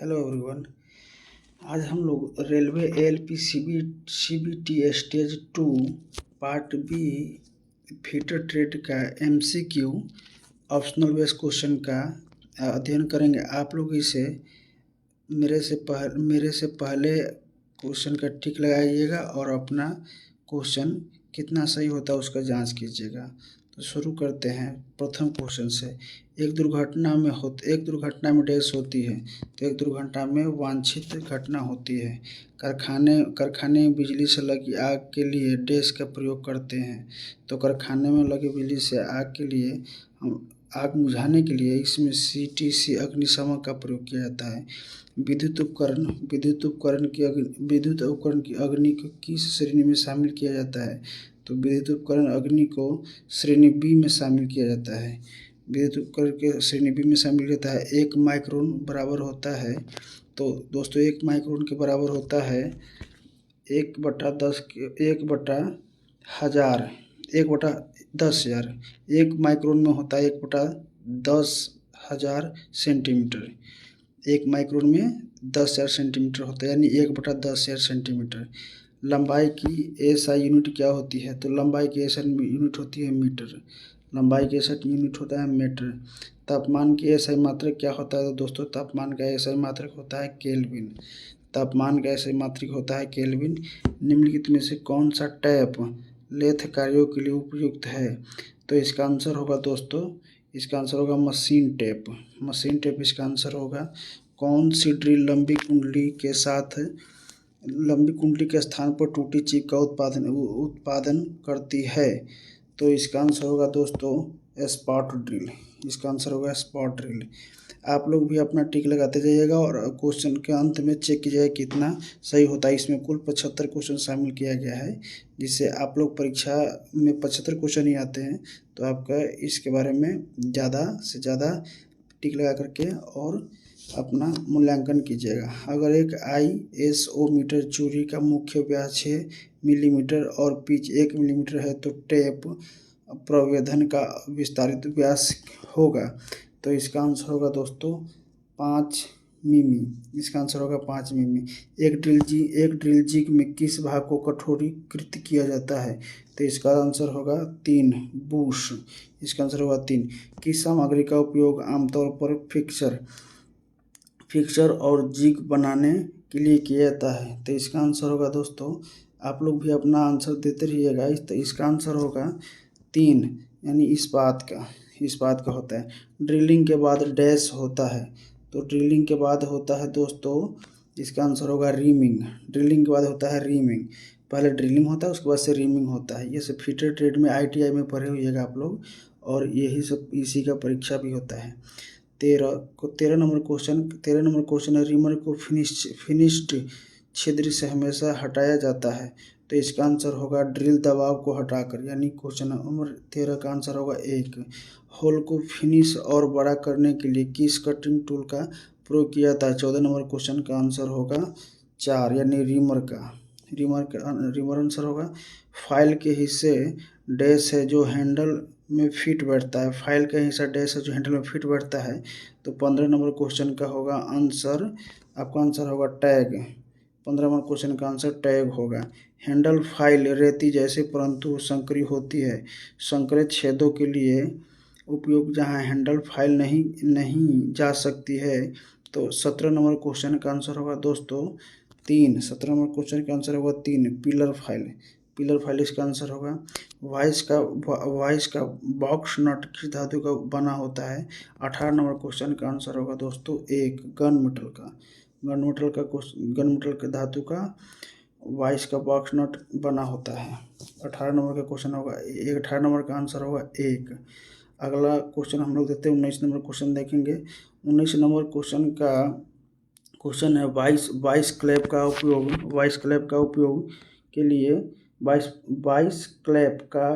Hello everyone. आज हम लोग railway ALP CBT stage 2 part B fitter trade का एमसीक्यू ऑप्शनल बेस क्वेश्चन का अध्ययन करेंगे। आप लोग इसे मेरे से पहले क्वेश्चन का टिक लगाइएगा और अपना क्वेश्चन कितना सही होता है उसका जांच कीजिएगा। तो शुरू करते हैं प्रथम क्वेश्चन से। एक दुर्घटना में डैश होती है, तो एक दुर्घटना में वांछित घटना होती है। कारखाने में बिजली से लगी आग के लिए डैश का प्रयोग करते हैं। तो कारखाने में लगी बिजली से आग के लिए हम आग बुझाने के लिए इसमें सीटीसी अग्निशमन का प्रयोग किया जाता है। विद्युत उपकरण की अग्नि को किस श्रेणी में शामिल किया जाता है? तो विद्युत उपकरण अग्नि को श्रेणी बी में शामिल किया जाता है। विद्युत उपकरण के श्रेणी बी में शामिल किया जाता है। 1 माइक्रोन बराबर होता है, तो दोस्तों 1 माइक्रोन के बराबर होता है 1/10,000 1 माइक्रोन में होता है 1/10,000 सेंटीमीटर। 1 माइक्रोन में 10,000 सेंटीमीटर होता है, यानी 1/10,000 सेंटीमीटर। लंबाई की एसआई यूनिट क्या होती है? तो लंबाई की एसआई यूनिट होती है मीटर। लंबाई की एसआई यूनिट होता है मीटर। तापमान की एसआई मात्रक क्या होता है? तो दोस्तों तापमान का एसआई मात्रक होता है केल्विन। तापमान का एसआई मात्रक होता है केल्विन। निम्नलिखित में से कौन सा टैप लेथ कार्यों के लिए उपयुक्त है? तो इसका आंसर होगा दोस्तों, इसका आंसर होगा मशीन टेप। मशीन टेप इसका आंसर होगा। कौन सी ड्रिल लंबी कुंडली के स्थान पर टूटी चिप का उत्पादन करती है? तो इसका आंसर होगा दोस्तों स्पॉट ड्रिल। इसका आंसर होगा स्पॉट ड्रिल। आप लोग भी अपना टिक लगाते जाइएगा और क्वेश्चन के अंत में चेक कीजिएगा कितना सही होता है। इसमें कुल 75 क्वेश्चन शामिल किया गया है, जिससे आप लोग परीक्षा में 75 क्वेश्चन ही आते हैं। तो आपका इसके बारे में ज़्यादा से ज़्यादा टिक लगा करके और अपना मूल्यांकन कीजिएगा। अगर एक आईएसओ मीटर चूड़ी का मुख्य व्यास 6 मिलीमीटर और पिच 1 मिलीमीटर है, तो टेप प्रवेधन का विस्तारित व्यास होगा। तो इसका आंसर होगा दोस्तों 5 मिमी। इसका आंसर होगा 5 मिमी। एक ड्रिल जिग में किस भाग को कठोरीकृत किया जाता है? तो इसका आंसर होगा 3 बूश। इसका आंसर होगा 3। किस सामग्री का उपयोग आमतौर पर फिक्सर और जिग बनाने के लिए किया जाता है? तो इसका आंसर होगा दोस्तों, आप लोग भी अपना आंसर देते रहिएगा। तो इसका आंसर होगा 3, यानी इस्पात का होता है। ड्रिलिंग के बाद डैश होता है, तो ड्रिलिंग के बाद होता है दोस्तों, इसका आंसर होगा रीमिंग। ड्रिलिंग के बाद होता है रीमिंग। पहले ड्रिलिंग होता है, उसके बाद से रीमिंग होता है। ये सब फीटर ट्रेड में आईटीआई में पढ़े होइएगा आप लोग, और यही सब इसी का परीक्षा भी होता है। 13 नंबर क्वेश्चन है, रिमर को फिनिश्ड छिद्र से हमेशा हटाया जाता है। तो इसका आंसर होगा ड्रिल दबाव को हटाकर, यानी क्वेश्चन नंबर 13 का आंसर होगा 1। होल को फिनिश और बड़ा करने के लिए किस कटिंग टूल का प्रयोग किया जाता है? 14 नंबर क्वेश्चन का आंसर होगा 4, यानी रिमर आंसर होगा। फाइल के हिस्से डैश है जो हैंडल में फिट बैठता है। फाइल का हिस्सा डैश है जो हैंडल में फिट बैठता है। तो 15 नंबर क्वेश्चन का होगा आंसर, आपका आंसर होगा टैग। 15 नंबर क्वेश्चन का आंसर टैग होगा। हैंडल फाइल रेती जैसे परंतु संकरी होती है। संकरित छेदों के लिए उपयोग जहां हैंडल फाइल नहीं जा सकती है। तो 17 नंबर क्वेश्चन का आंसर होगा दोस्तों 3। 17 नंबर क्वेश्चन का आंसर होगा 3, पिलर फाइल इसका आंसर होगा। वॉइस का बॉक्स नट किस धातु का बना होता है? 18 नंबर क्वेश्चन का आंसर होगा दोस्तों 1, गन मेटल का धातु का वॉइस का बॉक्स नट बना होता है। 18 नंबर का क्वेश्चन होगा 18 नंबर का आंसर होगा 1। अगला क्वेश्चन हम लोग देखते हैं, 19 नंबर क्वेश्चन देखेंगे। 19 नंबर क्वेश्चन है वॉइस क्लैप का उपयोग के लिए वॉइस क्लैप का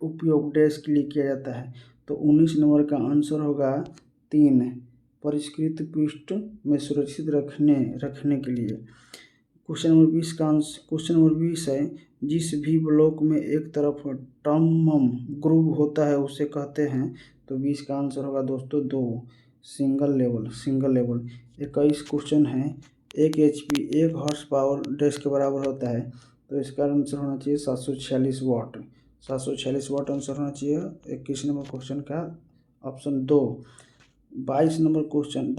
उपयोग डैश के लिए किया जाता है। तो 19 नंबर का आंसर होगा 3, परिष्कृत पृष्ठ में सुरक्षित रखने के लिए। क्वेश्चन नंबर 20 है, जिस भी ब्लॉक में एक तरफ टर्म ग्रूव होता है उसे कहते हैं? तो 20 का आंसर होगा दोस्तों 2, सिंगल लेवल। 21 क्वेश्चन है। 1 HP 1 हॉर्स पावर डैश के बराबर होता है, तो इसका आंसर होना चाहिए 746 वाट। 746 वाट आंसर होना चाहिए 21 नंबर क्वेश्चन का ऑप्शन 2। 22 नंबर क्वेश्चन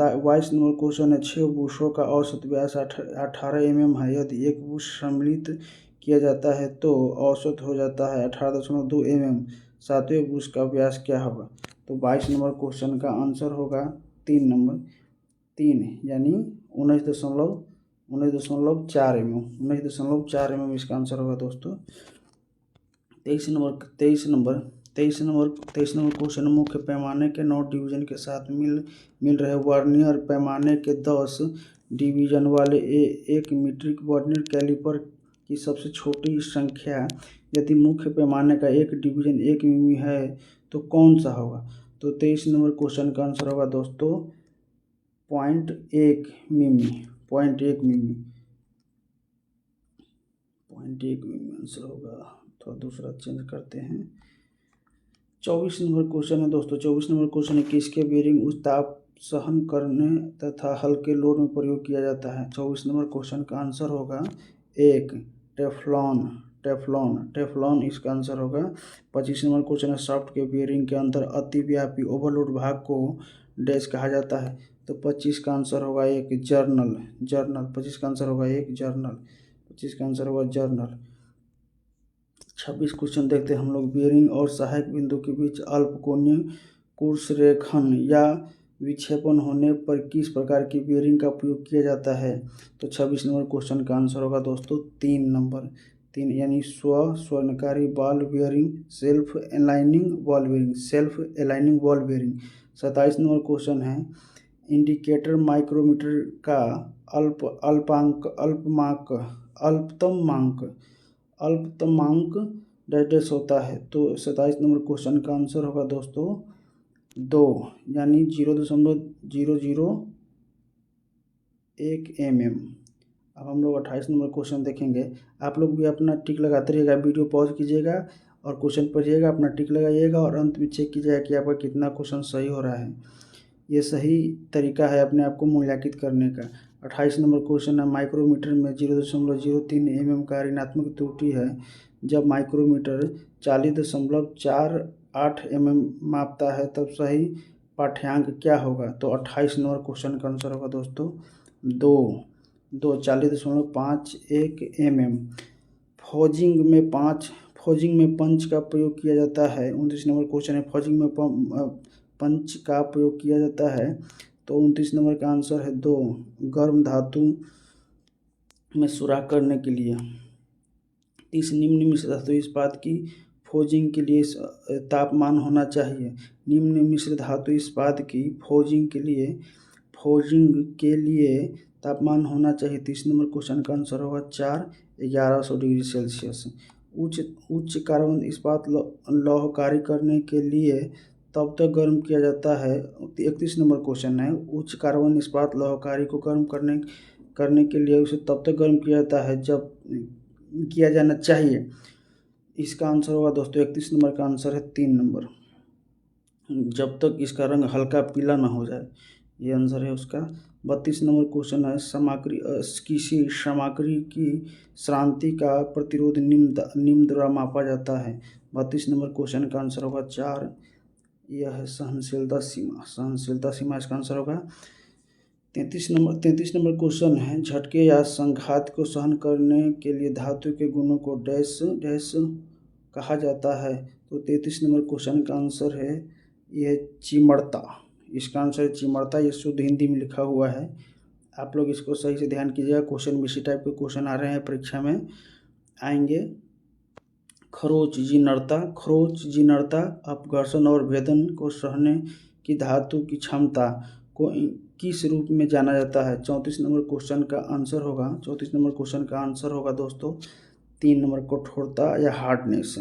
है। 6 बुशों का औसत व्यास 18 mm है। यदि एक बुश सम्मिलित किया जाता है तो औसत हो जाता है 18.2 mm। 7वें बुश का व्यास क्या होगा? तो 22 नंबर क्वेश्चन का आंसर होगा 3 यानी 19.4 mm इसका आंसर होगा दोस्तों। 23 नंबर क्वेश्चन। मुख्य पैमाने के 9 डिवीजन के साथ मिल रहे वर्नियर पैमाने के 10 डिवीजन वाले एक मीट्रिक वर्नियर कैलिपर की सबसे छोटी संख्या यदि मुख्य पैमाने का एक डिवीजन 1 मिमी है तो कौन सा होगा? तो 23 नंबर क्वेश्चन का आंसर होगा दोस्तों 0.1 मिमी। 0.1 मिमी आंसर होगा। थोड़ा दूसरा चेंज करते हैं। 24 नंबर क्वेश्चन है दोस्तों। 24 नंबर क्वेश्चन है, किसके बेरिंग उच्च ताप सहन करने तथा हल्के लोड में प्रयोग किया जाता है? 24 नंबर क्वेश्चन का आंसर होगा 1 टेफ्लॉन इसका आंसर होगा। 25 नंबर क्वेश्चन है, शाफ्ट के बेरिंग के अंदर अतिव्यापी ओवरलोड भाग को डैश कहा जाता है? तो 25 का आंसर होगा 1 जर्नल। 25 का आंसर होगा 1 जर्नल। 25 का आंसर होगा जर्नल। 26 क्वेश्चन देखते हैं हम लोग। बेरिंग और सहायक बिंदु के बीच अल्पकोणीय कुर्सरेखन या विक्षेपण होने पर किस प्रकार की बेरिंग का प्रयोग किया जाता है? तो 26 नंबर क्वेश्चन का आंसर होगा दोस्तों 3 यानी स्वर्णकारी ball bearing, self aligning ball bearing. 27 number question है, इंडिकेटर माइक्रोमीटर का अल्पतमांक डैश होता है? तो 27 नंबर क्वेश्चन का आंसर होगा दोस्तों 2 यानी 0.001 mm। अब हम लोग 28 नंबर क्वेश्चन देखेंगे। आप लोग भी अपना टिक लगाते रहिएगा, वीडियो पॉज कीजिएगा और क्वेश्चन पढ़िएगा, अपना टिक लगाइएगा और अंत में चेक कीजिएगा कि आपका कितना क्वेश्चन सही हो रहा है। ये सही तरीका है अपने आप को मूल्यांकित करने का। 28 नंबर क्वेश्चन है, माइक्रोमीटर में 0.03 mm का ऋणात्मक त्रुटि है जब माइक्रोमीटर 40.48 mm मापता है तब सही पाठ्यांक क्या होगा? तो 28 नंबर क्वेश्चन का आंसर होगा दोस्तों 40.51 mm। फॉजिंग में पंच का प्रयोग किया जाता है। 29 नंबर क्वेश्चन है, फॉजिंग में पंच का प्रयोग किया जाता है? तो 29 नंबर का आंसर है 2 गर्म धातु में सुराख करने के लिए। 30 निम्न मिश्र धातु इस्पात की फॉजिंग के लिए तापमान होना चाहिए। निम्न मिश्र धातु इस्पात की फॉजिंग के लिए तापमान होना चाहिए। 30 नंबर क्वेश्चन का आंसर होगा 1100 डिग्री सेल्सियस। उच्च कार्बन इस्पात लौहकारी करने के लिए तब तक गर्म किया जाता है। 31 नंबर क्वेश्चन है, उच्च कार्बन इस्पात लौहकारी को गर्म करने के लिए उसे तब तक गर्म किया जाता है जब किया जाना चाहिए। इसका आंसर होगा दोस्तों 31 नंबर का आंसर है 3 नंबर, जब तक इसका रंग हल्का पीला ना हो जाए, ये आंसर है उसका। 32 नंबर क्वेश्चन है, किसी सामग्री की श्रांति का प्रतिरोध निम्न द्वारा मापा जाता है? 32 नंबर क्वेश्चन का आंसर होगा 4, यह है सहनशीलता सीमा इसका आंसर होगा। 33 नंबर क्वेश्चन है, झटके या संघात को सहन करने के लिए धातु के गुणों को डैश कहा जाता है? तो 33 नंबर क्वेश्चन का आंसर है यह चिमड़ता। इसका आंसर है चिमड़ता। ये शुद्ध हिंदी में लिखा हुआ है, आप लोग इसको सही से ध्यान कीजिएगा। क्वेश्चन में इसी टाइप के क्वेश्चन आ रहे हैं, परीक्षा में आएंगे। खरोंच जिनर्ता अपघर्षण और भेदन को सहने की धातु की क्षमता को किस रूप में जाना जाता है? 34 नंबर क्वेश्चन का आंसर होगा दोस्तों 3 नंबर कठोरता या हार्डनेस।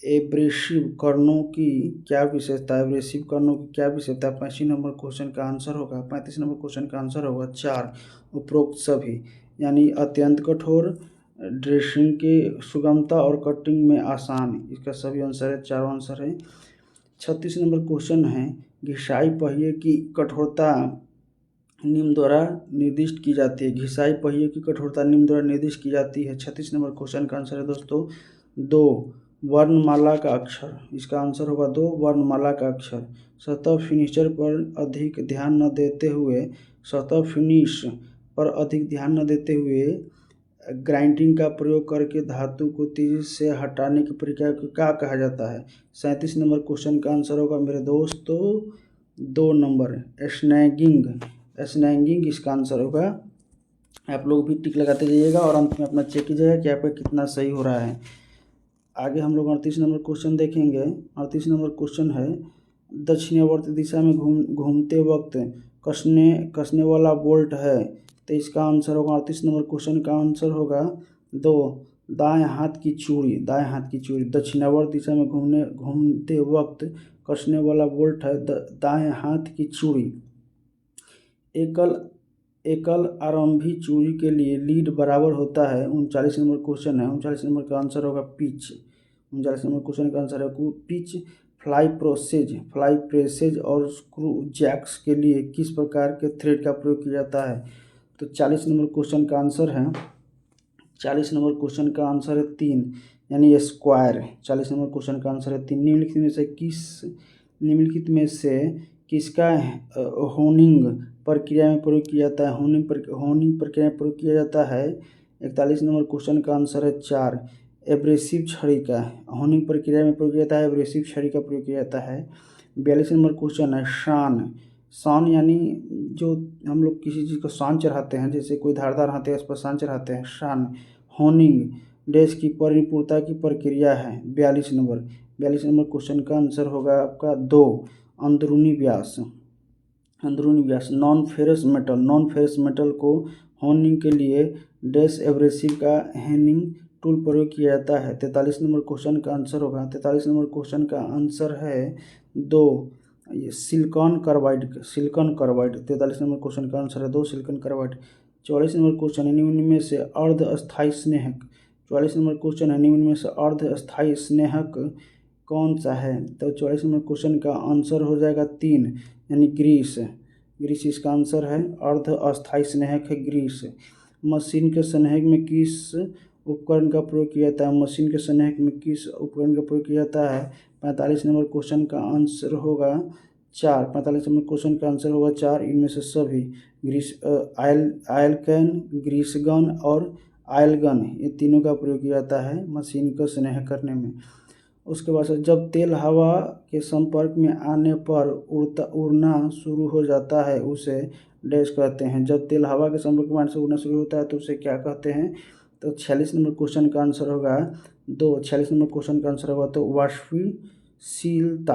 एब्रेसिव कणों की क्या विशेषता है? 35 नंबर क्वेश्चन का आंसर होगा 4 उपरोक्त सभी, यानी अत्यंत कठोर, ड्रेसिंग की सुगमता और कटिंग में आसान। इसका सभी आंसर है, चारों आंसर है। 36 नंबर क्वेश्चन है, घिसाई पहिए की कठोरता निम्न द्वारा निर्दिष्ट की जाती है। घिसाई पहिए की कठोरता निम्न द्वारा निर्दिष्ट की जाती है। 36 नंबर क्वेश्चन का आंसर है दोस्तों 2 वर्णमाला का अक्षर। इसका आंसर होगा 2 वर्णमाला का अक्षर। सतह फिनिशर पर अधिक ध्यान न देते हुए सतह फिनिश पर अधिक ध्यान न देते हुए ग्राइंडिंग का प्रयोग करके धातु को तेजी से हटाने की प्रक्रिया को क्या कहा जाता है। 37 नंबर क्वेश्चन का आंसर होगा मेरे दोस्तों 2 नंबर स्नैगिंग। स्नैगिंग इसका आंसर होगा। आप लोग भी टिक लगाते जाइएगा और अंत में अपना चेक कीजिएगा कि आपका कितना सही हो रहा है। आगे हम लोग 38 नंबर क्वेश्चन देखेंगे। 38 नंबर क्वेश्चन है दक्षिणावर्त दिशा में घूमते वक्त कसने वाला बोल्ट है। तो इसका आंसर होगा 38 नंबर क्वेश्चन का आंसर होगा 2 दाएं हाथ की चूड़ी। दाएं हाथ की चूड़ी दक्षिणावर्त दिशा में घूमते वक्त कसने वाला बोल्ट है दाएं हाथ की चूड़ी। एकल आरंभी चूड़ी के लिए लीड बराबर होता है। 39 नंबर क्वेश्चन है। 39 नंबर का आंसर होगा पिच। 39 नंबर क्वेश्चन का आंसर है पिच। फ्लाई प्रेसेज और स्क्रू जैक्स के लिए किस प्रकार के थ्रेड का प्रयोग किया जाता है। तो 40 नंबर क्वेश्चन का आंसर है 40 नंबर क्वेश्चन का आंसर है 3 यानी स्क्वायर। 40 नंबर क्वेश्चन का आंसर है 3। निम्नलिखित में से किसका होनिंग प्रक्रिया में प्रयोग किया जाता है। होनिंग प्रक्रिया में प्रयोग किया जाता है। 41 नंबर क्वेश्चन का आंसर है 4 एब्रेसिव छड़ी का। होनिंग प्रक्रिया में प्रयोग किया जाता है एब्रेसिव छड़ी का प्रयोग किया जाता है। 42 नंबर क्वेश्चन है शान यानी जो हम लोग किसी चीज़ को शान चढ़ाते हैं, जैसे कोई धारदार हथियार पर शान चढ़ाते हैं, शान। होनिंग डैश की परिपूर्णता की प्रक्रिया है। 42 नंबर क्वेश्चन का आंसर होगा आपका 2 अंदरूनी व्यास। नॉन फेरस मेटल को होनिंग के लिए डैश एब्रेसिव का हेनिंग टूल प्रयोग किया जाता है। 43 नंबर क्वेश्चन का आंसर होगा 43 नंबर क्वेश्चन का आंसर है 2 सिलिकॉन कार्बाइड। 43 नंबर क्वेश्चन का आंसर है 2 सिलिकॉन कार्बाइड। 44 नंबर क्वेश्चन है निम्न में से अर्धस्थायी स्नेहक। 44 नंबर क्वेश्चन है निम्न में से अर्धस्थायी स्नेहक कौन सा है। तो 44 नंबर क्वेश्चन का आंसर हो जाएगा 3 यानी ग्रीस इसका आंसर है। अर्धस्थायी स्नेहक है ग्रीस। मशीन के स्नेहक में किस उपकरण का प्रयोग किया जाता है। मशीन के स्नेहक में किस उपकरण का प्रयोग किया जाता है। 45 नंबर क्वेश्चन का आंसर होगा 4। 45 नंबर क्वेश्चन का आंसर होगा 4 इनमें से सभी। आयल कैन, ग्रीस गन और आयल गन ये तीनों का प्रयोग किया जाता है मशीन का स्नेह करने में। उसके बाद से जब तेल हवा के संपर्क में आने पर उड़ना शुरू हो जाता है उसे डैश कहते हैं। जब तेल हवा के संपर्क में आने से उड़ना शुरू होता है तो उसे क्या कहते हैं। तो 46 नंबर क्वेश्चन का आंसर होगा 2। 46 नंबर क्वेश्चन का आंसर होगा तो वाष्पशीलता।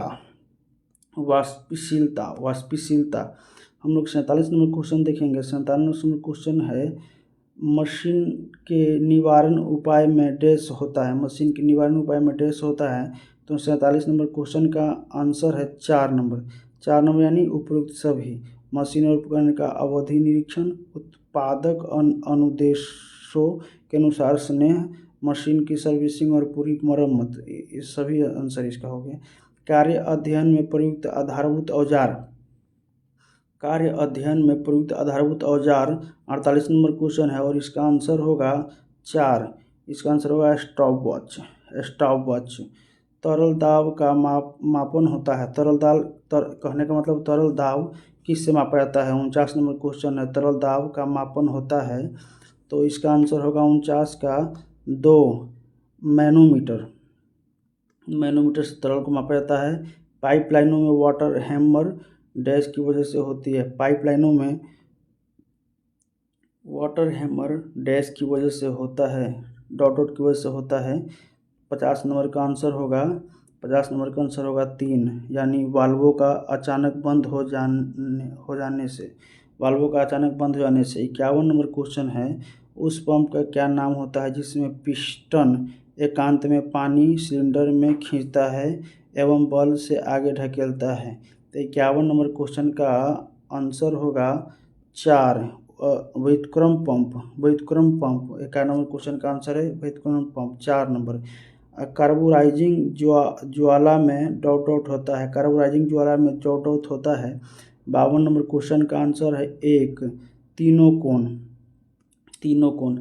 हम लोग 47 नंबर क्वेश्चन देखेंगे। 47 नंबर क्वेश्चन है मशीन के निवारण उपाय में डैश होता है। मशीन के निवारण उपाय में डैश होता है। तो 47 नंबर क्वेश्चन का आंसर है 4 नंबर यानी उपरोक्त सभी। मशीन और उपकरण का अवधि निरीक्षण, उत्पादक अनुदेशों के अनुसार स्नेह, मशीन की सर्विसिंग और पूरी मरम्मत, ये सभी आंसर इसका हो गया। कार्य अध्ययन में प्रयुक्त आधारभूत औजार 48 नंबर क्वेश्चन है और इसका आंसर होगा 4। इसका आंसर होगा स्टॉप वॉच। तरल दाब का मापन होता है। कहने का मतलब तरल दाब किससे मापा जाता है। 49 नंबर क्वेश्चन है तरल दाब का मापन होता है। तो इसका आंसर होगा 49 का 2 मैनोमीटर से तरल को मापा जाता है। पाइपलाइनों में वाटर हैमर डैश की वजह से होती है। पाइपलाइनों में वाटर हैमर डैश की वजह से होता है, डॉट की वजह से होता है। 50 नंबर का आंसर होगा 3 यानी वाल्वों का अचानक बंद हो जाने से। 51 नंबर क्वेश्चन है उस पंप का क्या नाम होता है जिसमें पिस्टन एकांत में पानी सिलेंडर में खींचता है एवं बल से आगे ढकेलता है। तो 51 नंबर क्वेश्चन का आंसर होगा 4 व्युत्क्रम पंप। 51 नंबर क्वेश्चन का आंसर है व्युत्क्रम पंप 4 नंबर। कार्बोराइजिंग ज्वाला में डॉट डॉट होता है, कार्बोराइजिंग ज्वाला में डॉट डॉट होता है। 52 नंबर क्वेश्चन का आंसर है एक, तीनों कोण।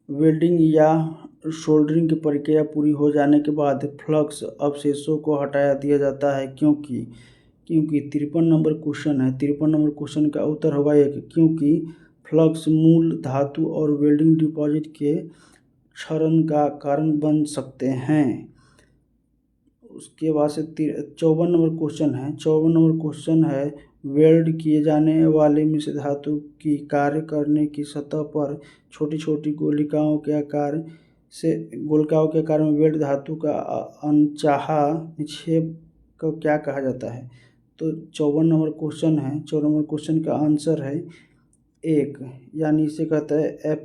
वेल्डिंग या सोल्डरिंग की प्रक्रिया पूरी हो जाने के बाद फ्लक्स अवशेषों को हटाया दिया जाता है क्योंकि 53 नंबर क्वेश्चन है। 53 नंबर क्वेश्चन का उत्तर होगा एक, क्योंकि फ्लक्स मूल धातु और वेल्डिंग डिपॉजिट के क्षरण का कारण बन सकते हैं। उसके बाद से 54 नंबर क्वेश्चन है। 54 नंबर क्वेश्चन है, वेल्ड किए जाने वाले मिश्र धातु की कार्य करने की सतह पर छोटी छोटी गोलिकाओं के आकार में वेल्ड धातु का अनचाहा निक्षेप को क्या कहा जाता है? तो 54 नंबर क्वेश्चन है। 54 नंबर क्वेश्चन का आंसर है एक, यानी इसे कहते हैं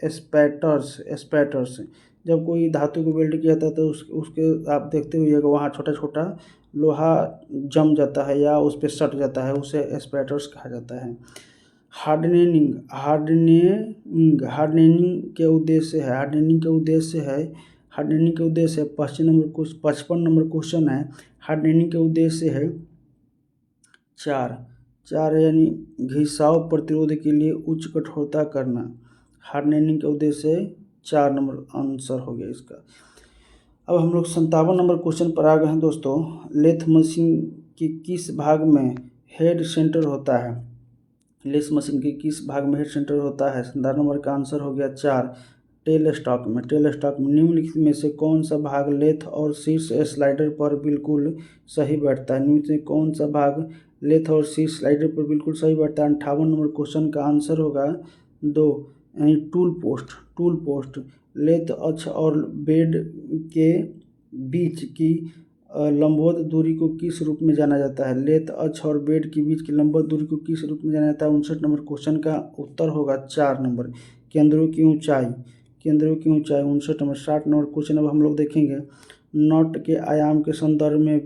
एस्पेटर्स। जब कोई धातु को वेल्ड किया जाता है तो उसके आप देखते हुए वहाँ छोटा छोटा लोहा जम जाता है या उस पर सट जाता है, उसे एस्पेटर्स कहा जाता है। हार्डनिंग के उद्देश्य है 55 नंबर क्वेश्चन है। हार्डनिंग के उद्देश्य है चार, यानी घिसाव प्रतिरोध के लिए उच्च कठोरता करना। हार्डनिंग के उद्देश्य 4 नंबर आंसर हो गया इसका। अब हम लोग 57 नंबर क्वेश्चन पर आ गए हैं दोस्तों। लेथ मशीन के किस भाग में हेड सेंटर होता है? लेथ मशीन के किस भाग में हेड सेंटर होता है? 57 नंबर का आंसर हो गया 4, टेल स्टॉक में। निम्नलिखित में से कौन सा भाग लेथ और शीर्ष स्लाइडर पर बिल्कुल सही बैठता है? निम्नलिखित में कौन सा भाग लेथ और शीर्ष स्लाइडर पर बिल्कुल सही बैठता है? 58 नंबर क्वेश्चन का आंसर होगा 2, यानी टूल पोस्ट। लेथ अक्ष और बेड के बीच की लंबवत दूरी को किस रूप में जाना जाता है? लेथ अक्ष और बेड के बीच की लंबवत दूरी को किस रूप में जाना जाता है? 59 नंबर क्वेश्चन का उत्तर होगा 4 नंबर, केंद्रों की ऊंचाई। 59 नंबर। 60 नंबर क्वेश्चन अब हम लोग देखेंगे। नट के आयाम के संदर्भ में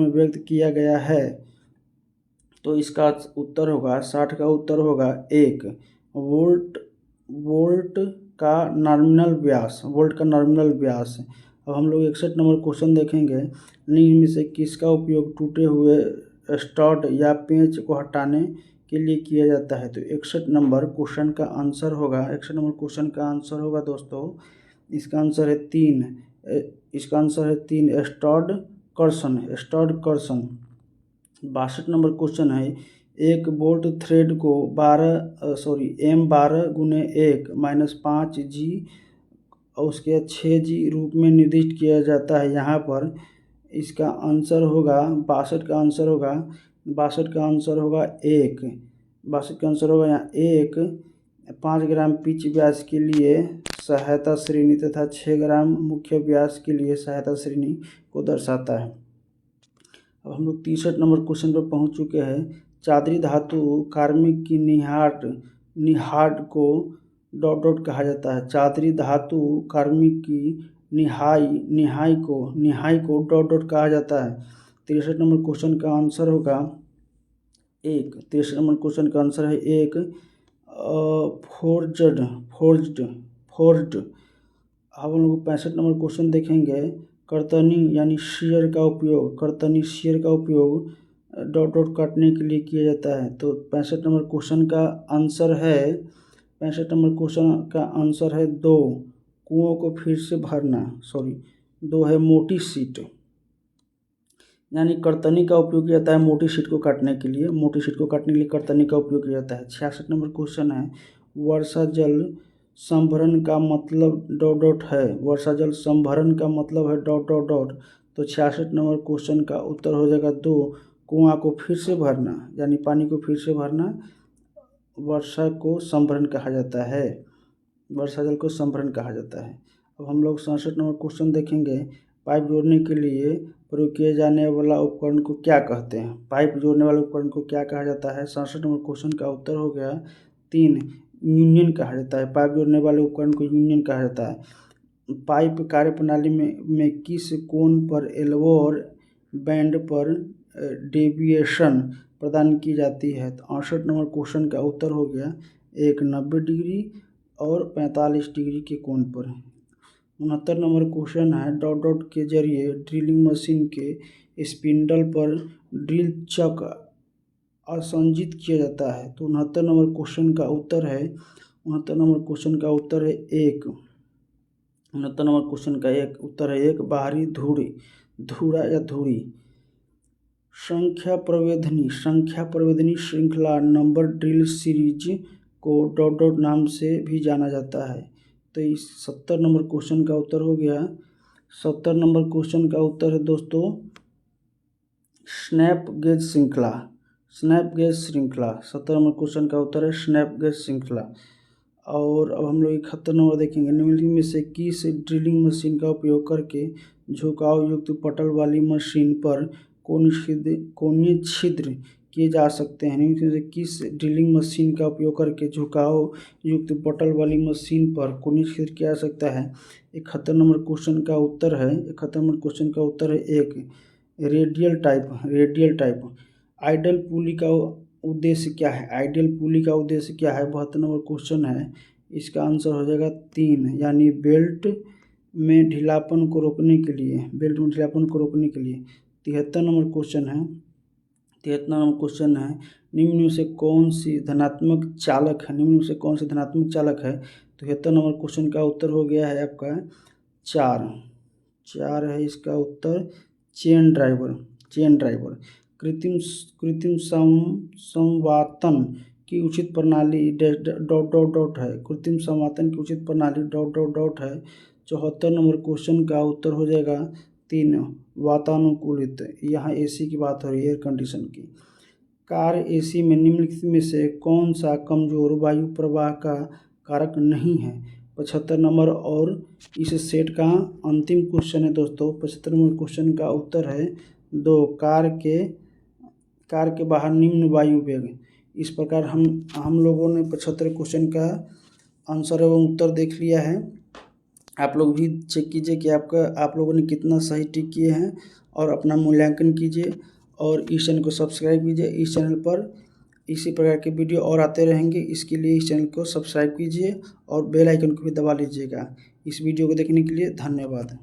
व्यक्त किया गया है, तो इसका उत्तर होगा 60 का उत्तर होगा 1, वोल्ट का नॉमिनल व्यास। अब हम लोग 61 नंबर क्वेश्चन देखेंगे। निम्न में से किसका उपयोग टूटे हुए स्टड या पेंच को हटाने के लिए किया जाता है? तो 61 नंबर क्वेश्चन का आंसर होगा दोस्तों, इसका आंसर है 3, स्टड कर्षण। 62 नंबर क्वेश्चन है, एक बोल्ट थ्रेड को M12 गुने 1 -5G और उसके 6G रूप में निर्दिष्ट किया जाता है। यहाँ पर इसका आंसर होगा 62 का आंसर होगा 1, यहाँ 1 5 ग्राम पिच व्यास के लिए सहायता श्रेणी तथा 6 ग्राम मुख्य व्यास के लिए सहायता श्रेणी को दर्शाता है। अब हम लोग 63 नंबर क्वेश्चन पर पहुंच चुके हैं। चादरी धातु कार्मिक की निहाड को डॉट डॉट कहा जाता है। चादरी धातु कार्मिक की निहाई को डॉट डॉट कहा जाता है। 63 नंबर क्वेश्चन का आंसर होगा 1। 63 नंबर क्वेश्चन का आंसर है 1, फोर्ज्ड। अब हम लोग 65 नंबर क्वेश्चन देखेंगे। कर्तनी यानी शेयर का उपयोग डॉट डॉट काटने के लिए किया जाता है। तो 65 नंबर क्वेश्चन का आंसर है 2, कुओं को फिर से भरना। 2 है मोटी शीट, यानी कर्तनी का उपयोग किया जाता है मोटी शीट को काटने के लिए कर्तनी का उपयोग किया जाता है। 66 नंबर क्वेश्चन है, वर्षा जल संभरण का मतलब डॉट डॉट है। तो 66 नंबर क्वेश्चन का उत्तर हो जाएगा 2, कुआं को फिर से भरना, यानी पानी को फिर से भरना वर्षा जल को संभरण कहा जाता है। अब हम लोग 67 नंबर क्वेश्चन देखेंगे। पाइप जोड़ने के लिए प्रयोग किए जाने वाला उपकरण को क्या कहते हैं? पाइप जोड़ने वाले उपकरण को क्या कहा जाता है? 67 नंबर क्वेश्चन का उत्तर हो गया 3, यूनियन कहा जाता है। पाइप जोड़ने वाले उपकरण को यूनियन कहा जाता है। पाइप कार्यप्रणाली में किस कोण पर एल्बोर बैंड पर डेविएशन प्रदान की जाती है? तो 68 नंबर क्वेश्चन का उत्तर हो गया 1, 90 डिग्री और 45 डिग्री के कोण पर है। 69 नंबर क्वेश्चन है, डॉट डॉट के जरिए ड्रिलिंग मशीन के स्पिंडल पर ड्रिल चक असंजित किया जाता है। तो 69 नंबर क्वेश्चन का उत्तर है 69 नंबर क्वेश्चन का उत्तर है एक 69 नंबर क्वेश्चन का एक उत्तर है एक बाहरी धुरा या धुरी। संख्या प्रवेदनी श्रृंखला number drill series co dot dot नाम से भी जाना जाता है। तो इस 70 नंबर क्वेश्चन का उत्तर हो गया। 70 नंबर क्वेश्चन का उत्तर है दोस्तों स्नैप गेज श्रृंखला। 70 नंबर क्वेश्चन का उत्तर है स्नैप गेज श्रृंखला। और अब हम लोग 71 नंबर देखेंगे, निम्नलिखित में से किस ड्रिलिंग मशीन का उपयोग करके झुकाव युक्त पटल वाली मशीन पर कोणीय छिद्र किए जा सकते हैं। निम्नलिखित में से किस ड्रिलिंग मशीन का उपयोग करके झुकाव युक्त पटल वाली मशीन पर कोणीय छिद्र किया जा सकता है। 71 नंबर क्वेश्चन का उत्तर है 71 नंबर क्वेश्चन का उत्तर है एक रेडियल टाइप। आइडल पुली का उद्देश्य क्या है? 72 नंबर क्वेश्चन है, इसका आंसर हो जाएगा 3, यानी बेल्ट में ढीलापन को रोकने के लिए। 73 नंबर क्वेश्चन है, निम्न में से कौन सी धनात्मक चालक है? 73 नंबर क्वेश्चन का उत्तर हो गया है आपका 4 है इसका उत्तर, चेन ड्राइवर। कृत्रिम संवातन की उचित प्रणाली डॉट है। कृत्रिम संवातन की उचित प्रणाली डॉट है। 74 नंबर क्वेश्चन का उत्तर हो जाएगा 3, वातानुकूलित। यहाँ एसी की बात हो रही है, एयर कंडीशन की। कार एसी में निम्नलिखित में से कौन सा कमजोर वायु प्रवाह का कारक नहीं है? 75 नंबर और इस सेट का अंतिम क्वेश्चन है दोस्तों। 75 नंबर क्वेश्चन का उत्तर है 2, कार के बाहर निम्न वायु वेग। इस प्रकार हम लोगों ने 75 क्वेश्चन का आंसर एवं उत्तर देख लिया है। आप लोग भी चेक कीजिए कि आप लोगों ने कितना सही टिक किए हैं और अपना मूल्यांकन कीजिए और इस चैनल को सब्सक्राइब कीजिए। इस चैनल पर इसी प्रकार के वीडियो और आते रहेंगे, इसके लिए इस चैनल को सब्सक्राइब कीजिए और बेल आइकन को भी दबा लीजिएगा। इस वीडियो को देखने के लिए धन्यवाद।